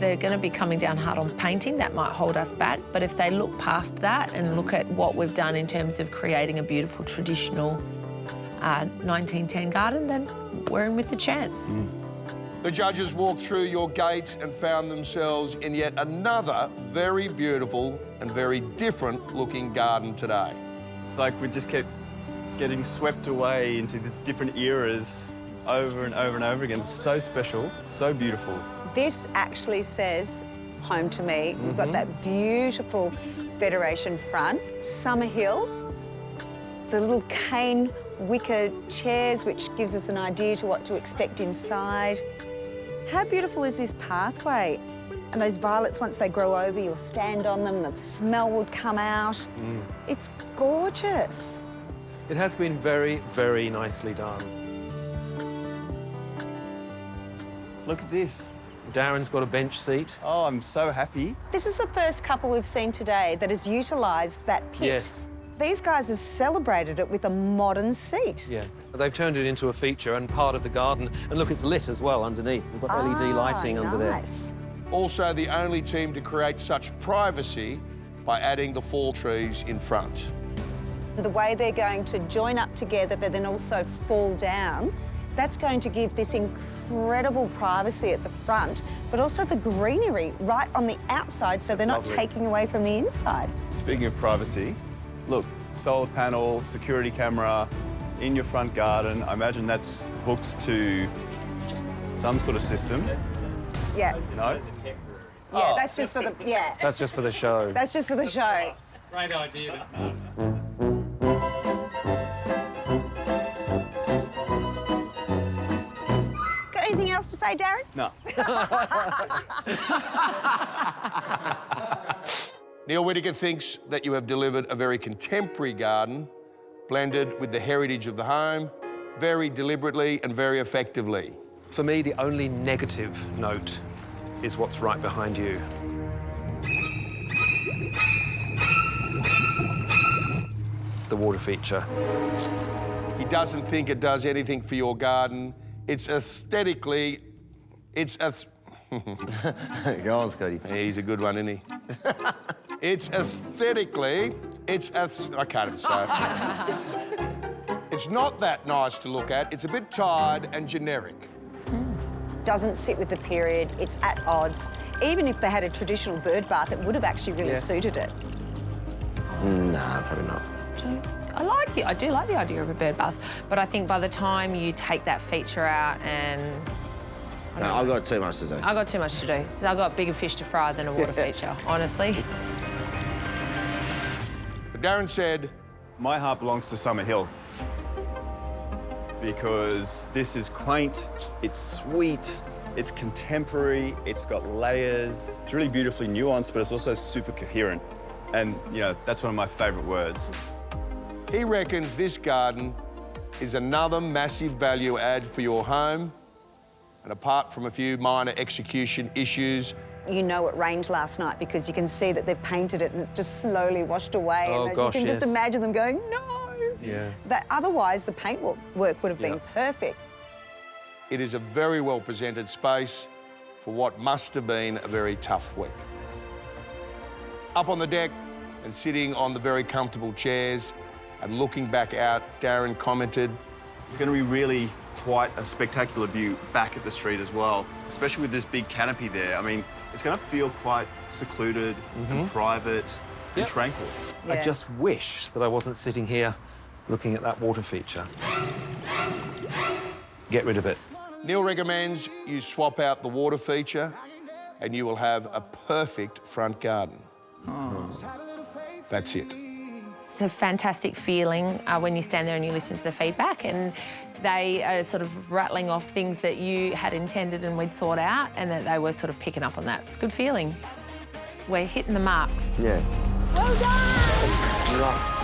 they're going to be coming down hard on painting. That might hold us back. But if they look past that and look at what we've done in terms of creating a beautiful traditional 1910 garden, then we're in with a chance. The judges walked through your gate and found themselves in yet another very beautiful and very different looking garden today. It's like we just kept getting swept away into these different eras over and over and over again. It's so special, so beautiful. This actually says home to me. We've got that beautiful Federation front, Summer Hill, the little cane wicker chairs, which gives us an idea to what to expect inside. How beautiful is this pathway? And those violets, once they grow over, you'll stand on them, the smell would come out. It's gorgeous. It has been very, very nicely done. Look at this. Darren's got a bench seat. Oh, I'm so happy. This is the first couple we've seen today that has utilised that pit. Yes. These guys have celebrated it with a modern seat. Yeah. They've turned it into a feature and part of the garden. And look, it's lit as well underneath. We've got LED lighting under there. Nice. Also the only team to create such privacy by adding the fall trees in front. The way they're going to join up together but then also fall down, that's going to give this incredible privacy at the front, but also the greenery right on the outside so they're not taking away from the inside. Speaking of privacy, look, solar panel, security camera in your front garden. I imagine that's hooked to some sort of system. Yeah. No? Yeah, that's just for the, yeah. That's just for the show. That's just for the show. Great idea. Got anything else to say, Darren? No. Neil Whittaker thinks that you have delivered a very contemporary garden, blended with the heritage of the home, very deliberately and very effectively. For me, the only negative note is what's right behind you. The water feature. He doesn't think it does anything for your garden. It's aesthetically, Go on, Scotty. He's a good one, isn't he? It's aesthetically, I can't even say it. It's not that nice to look at. It's a bit tired and generic. Doesn't sit with the period. It's at odds. Even if they had a traditional bird bath, it would have actually really suited it. Nah, probably not. I do like the idea of a bird bath, but I think by the time you take that feature out and... No, I've got too much to do. I've got too much to do. So I've got bigger fish to fry than a water feature, honestly. But Darren said... My heart belongs to Summer Hill because this is quaint, it's sweet, it's contemporary, it's got layers. It's really beautifully nuanced, but it's also super coherent. And, you know, that's one of my favourite words. He reckons this garden is another massive value add for your home. And apart from a few minor execution issues... You know it rained last night because you can see that they've painted it and it just slowly washed away. Oh, and gosh, you can just imagine them going, no! Yeah. That, otherwise, the paint work would have been perfect. It is a very well-presented space for what must have been a very tough week. Up on the deck and sitting on the very comfortable chairs and looking back out, Darren commented... It's going to be really quite a spectacular view back at the street as well, especially with this big canopy there. I mean, it's going to feel quite secluded and private and tranquil. Yeah. I just wish that I wasn't sitting here looking at that water feature. Get rid of it. Neil recommends you swap out the water feature and you will have a perfect front garden. That's it. It's a fantastic feeling when you stand there and you listen to the feedback, and they are sort of rattling off things that you had intended and we'd thought out, and that they were sort of picking up on that. It's a good feeling. We're hitting the marks. Yeah. Well done!